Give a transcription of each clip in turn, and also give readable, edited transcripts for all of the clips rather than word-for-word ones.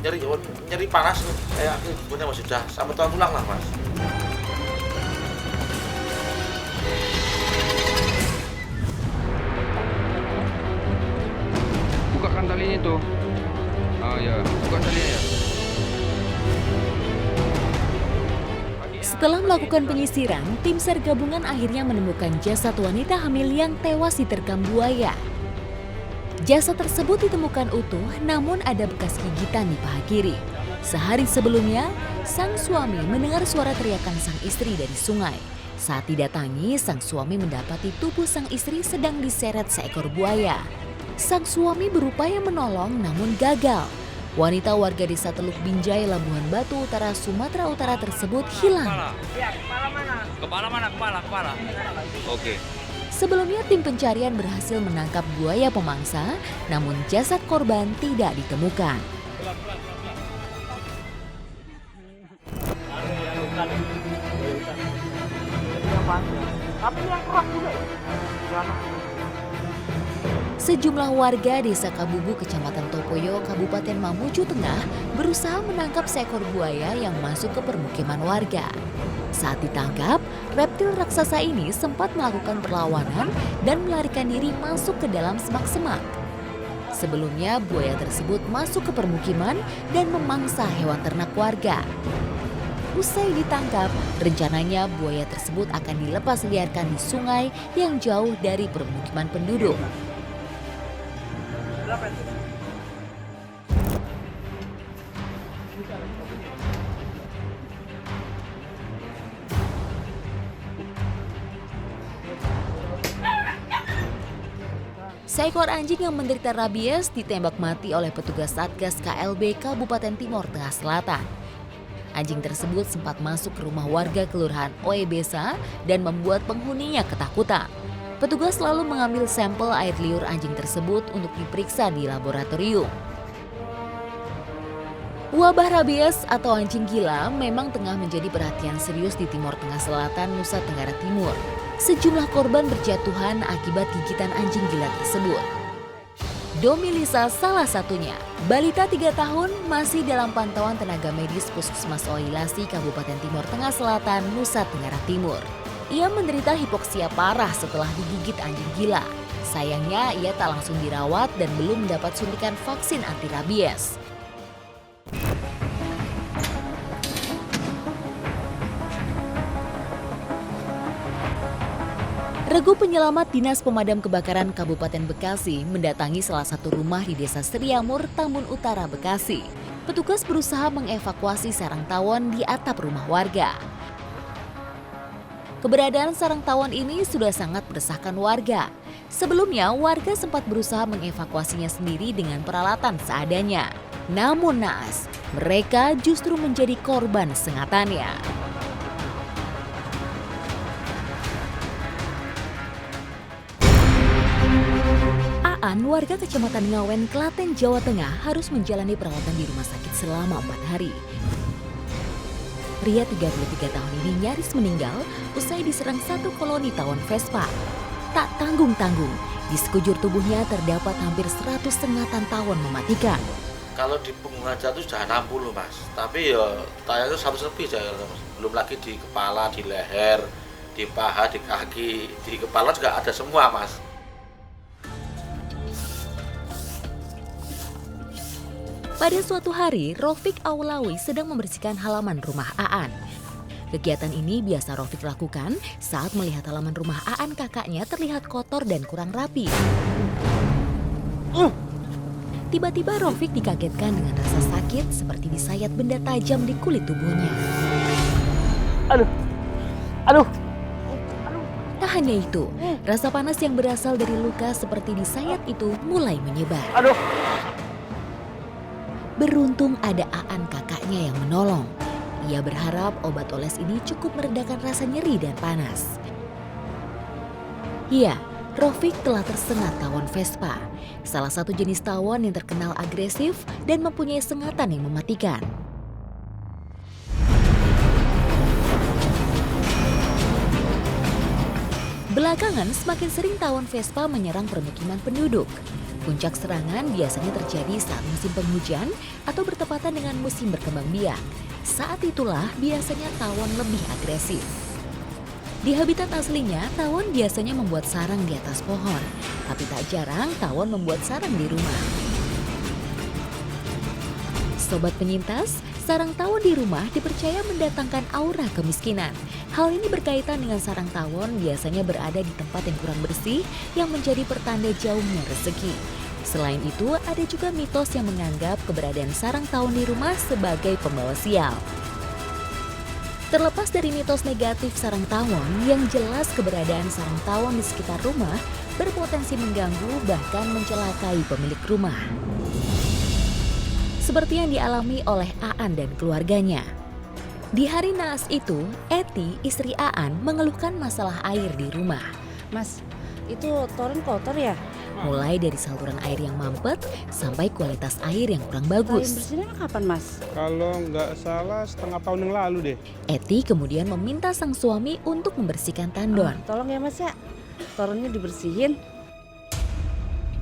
nyeri panas kayak ibunya masih sudah sampai tulang lah mas. Bukakan talinya itu. Ah ya, buka talinya ya. Setelah melakukan penyisiran, tim SAR gabungan akhirnya menemukan jasad wanita hamil yang tewas diterkam buaya. Jasad tersebut ditemukan utuh, namun ada bekas gigitan di paha kiri. Sehari sebelumnya, sang suami mendengar suara teriakan sang istri dari sungai. Saat didatangi, sang suami mendapati tubuh sang istri sedang diseret seekor buaya. Sang suami berupaya menolong namun gagal. Wanita warga desa Teluk Binjai, Labuhan Batu Utara, Sumatera Utara tersebut hilang. Kepala mana? Kepala. Oke. Sebelumnya tim pencarian berhasil menangkap buaya pemangsa, namun jasad korban tidak ditemukan. Sejumlah warga desa Kabubu, Kecamatan Topoyo, Kabupaten Mamuju Tengah berusaha menangkap seekor buaya yang masuk ke permukiman warga. Saat ditangkap, reptil raksasa ini sempat melakukan perlawanan dan melarikan diri masuk ke dalam semak-semak. Sebelumnya, buaya tersebut masuk ke permukiman dan memangsa hewan ternak warga. Usai ditangkap, rencananya buaya tersebut akan dilepas liarkan di sungai yang jauh dari permukiman penduduk. Seekor anjing yang menderita rabies ditembak mati oleh petugas Satgas KLB Kabupaten Timor Tengah Selatan. Anjing tersebut sempat masuk ke rumah warga Kelurahan Oebesa dan membuat penghuninya ketakutan. Petugas lalu mengambil sampel air liur anjing tersebut untuk diperiksa di laboratorium. Wabah rabies atau anjing gila memang tengah menjadi perhatian serius di Timor Tengah Selatan, Nusa Tenggara Timur. Sejumlah korban berjatuhan akibat gigitan anjing gila tersebut. Domilisa salah satunya. Balita 3 tahun masih dalam pantauan tenaga medis Puskesmas Oilasi, Kabupaten Timor Tengah Selatan, Nusa Tenggara Timur. Ia menderita hipoksia parah setelah digigit anjing gila. Sayangnya ia tak langsung dirawat dan belum mendapat suntikan vaksin anti rabies. Regu penyelamat Dinas Pemadam Kebakaran Kabupaten Bekasi mendatangi salah satu rumah di Desa Seriamur, Tambun Utara, Bekasi. Petugas berusaha mengevakuasi sarang tawon di atap rumah warga. Keberadaan sarang tawon ini sudah sangat meresahkan warga. Sebelumnya, warga sempat berusaha mengevakuasinya sendiri dengan peralatan seadanya. Namun naas, mereka justru menjadi korban sengatannya. Aan, warga Kecamatan Ngawen, Klaten, Jawa Tengah harus menjalani perawatan di rumah sakit selama 4 hari. Pria 33 tahun ini nyaris meninggal usai diserang satu koloni tawon Vespa. Tak tanggung-tanggung, di sekujur tubuhnya terdapat hampir 100 sengatan tawon mematikan. Kalau di punggung aja itu sudah 60 mas, tapi ya tayangnya 100 lebih aja mas. Belum lagi di kepala, di leher, di paha, di kaki, di kepala juga ada semua mas. Pada suatu hari, Rofik Aulawi sedang membersihkan halaman rumah Aan. Kegiatan ini biasa Rofik lakukan saat melihat halaman rumah Aan kakaknya terlihat kotor dan kurang rapi. Tiba-tiba Rofik dikagetkan dengan rasa sakit seperti disayat benda tajam di kulit tubuhnya. Aduh. Tak hanya itu, rasa panas yang berasal dari luka seperti disayat itu mulai menyebar. Beruntung ada Aan kakaknya yang menolong. Ia berharap obat oles ini cukup meredakan rasa nyeri dan panas. Ya, Rofik telah tersengat tawon Vespa, salah satu jenis tawon yang terkenal agresif dan mempunyai sengatan yang mematikan. Belakangan semakin sering tawon Vespa menyerang permukiman penduduk. Puncak serangan biasanya terjadi saat musim penghujan atau bertepatan dengan musim berkembang biak. Saat itulah biasanya tawon lebih agresif. Di habitat aslinya, tawon biasanya membuat sarang di atas pohon, tapi tak jarang tawon membuat sarang di rumah. Sobat penyintas, sarang tawon di rumah dipercaya mendatangkan aura kemiskinan. Hal ini berkaitan dengan sarang tawon biasanya berada di tempat yang kurang bersih yang menjadi pertanda jauhnya rezeki. Selain itu, ada juga mitos yang menganggap keberadaan sarang tawon di rumah sebagai pembawa sial. Terlepas dari mitos negatif sarang tawon, yang jelas keberadaan sarang tawon di sekitar rumah berpotensi mengganggu bahkan mencelakai pemilik rumah. Seperti yang dialami oleh Aan dan keluarganya. Di hari naas itu, Eti, istri Aan, mengeluhkan masalah air di rumah. Mas, itu toren kotor ya? Mulai dari saluran air yang mampet sampai kualitas air yang kurang Kalian bagus. bersihinnya kapan, Mas? Kalau nggak salah setengah tahun yang lalu deh. Eti kemudian meminta sang suami untuk membersihkan tandon. Tolong ya, Mas ya. Torennya dibersihin.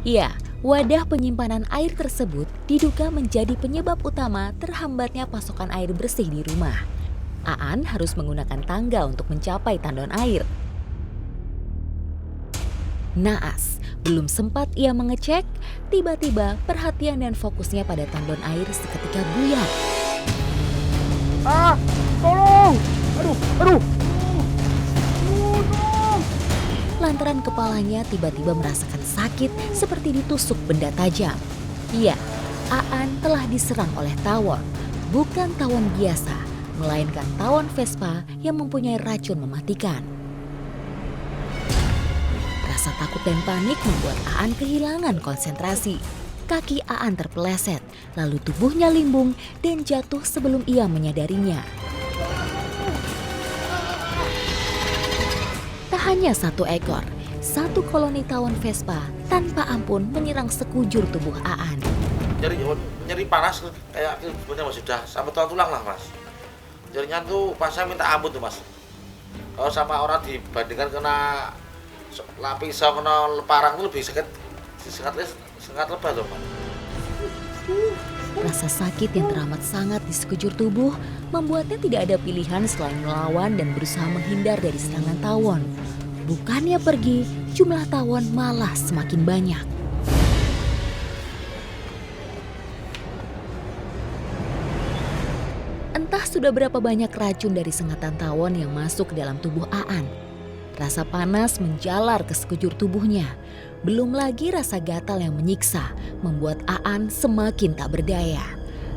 Iya, wadah penyimpanan air tersebut diduga menjadi penyebab utama terhambatnya pasokan air bersih di rumah. Aan harus menggunakan tangga untuk mencapai tandon air. Naas, belum sempat ia mengecek, tiba-tiba perhatian dan fokusnya pada tandon air seketika buyar. Ah, tolong! Aduh! Lantaran kepalanya tiba-tiba merasakan sakit seperti ditusuk benda tajam. Iya, Aan telah diserang oleh tawon. Bukan tawon biasa, melainkan tawon Vespa yang mempunyai racun mematikan. Rasa takut dan panik membuat Aan kehilangan konsentrasi. Kaki Aan terpeleset, lalu tubuhnya limbung dan jatuh sebelum ia menyadarinya. Tak hanya satu ekor, satu koloni tawon Vespa tanpa ampun menyerang sekujur tubuh Aan. Nyeri panas kayak sebenarnya mas sudah sampai tulang lah mas. Nyerinya tuh pas saya minta ampun tuh mas. Kalau sama orang dibandingkan kena lapisan kena parang tuh lebih sangat lebah loh mas. Rasa sakit yang teramat sangat di sekujur tubuh membuatnya tidak ada pilihan selain melawan dan berusaha menghindar dari serangan tawon. Bukannya pergi, jumlah tawon malah semakin banyak. Entah sudah berapa banyak racun dari sengatan tawon yang masuk ke dalam tubuh Aan. Rasa panas menjalar ke sekujur tubuhnya. Belum lagi rasa gatal yang menyiksa membuat Aan semakin tak berdaya.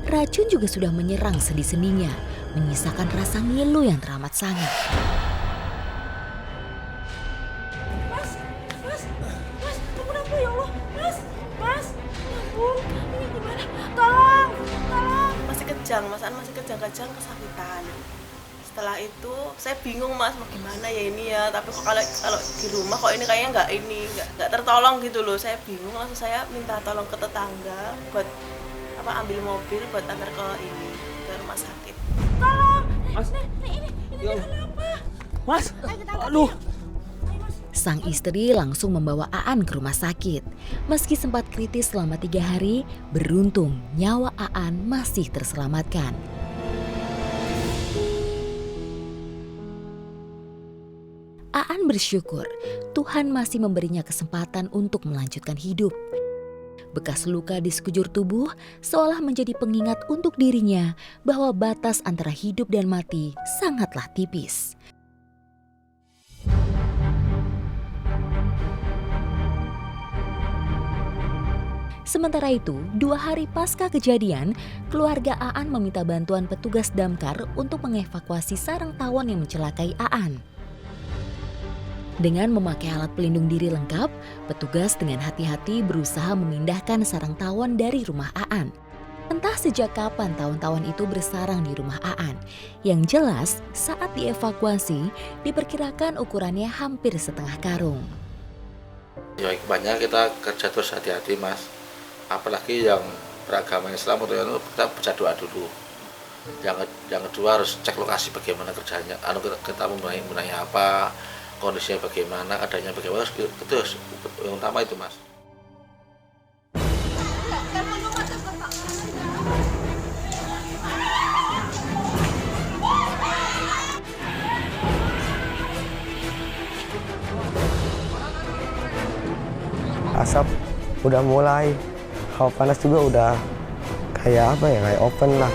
Racun juga sudah menyerang sendi-sendinya, menyisakan rasa ngilu yang teramat sangat. Mas, ampun ya Allah. Mas, ampun, ini gimana? Tolong. Masih kejang, Mas An masih kejang-kejang kesakitan. Setelah itu saya bingung mas mau gimana ya ini ya, tapi kok kalau di rumah kok ini kayaknya nggak tertolong gitu loh. Saya bingung, langsung saya minta tolong ke tetangga buat ambil mobil buat antar ke rumah sakit. Tolong. Mas, Ini kenapa? Mas, aduh. Sang istri langsung membawa Aan ke rumah sakit. Meski sempat kritis selama 3 hari, beruntung nyawa Aan masih terselamatkan. Aan bersyukur Tuhan masih memberinya kesempatan untuk melanjutkan hidup. Bekas luka di sekujur tubuh seolah menjadi pengingat untuk dirinya bahwa batas antara hidup dan mati sangatlah tipis. Sementara itu, 2 hari pasca kejadian, keluarga Aan meminta bantuan petugas damkar untuk mengevakuasi sarang tawon yang mencelakai Aan. Dengan memakai alat pelindung diri lengkap, petugas dengan hati-hati berusaha memindahkan sarang tawon dari rumah Aan. Entah sejak kapan tawon-tawon itu bersarang di rumah Aan. Yang jelas, saat dievakuasi, diperkirakan ukurannya hampir setengah karung. Ya banyak kita kerja terus hati-hati mas. Apalagi yang beragama Islam atau yang kita baca doa dulu. Yang kedua harus cek lokasi bagaimana kerjanya. Kita membenahi apa, kondisinya bagaimana, keadaannya bagaimana, itu yang utama itu mas. asap udah mulai, hawa panas juga udah kayak apa ya, kayak open lah.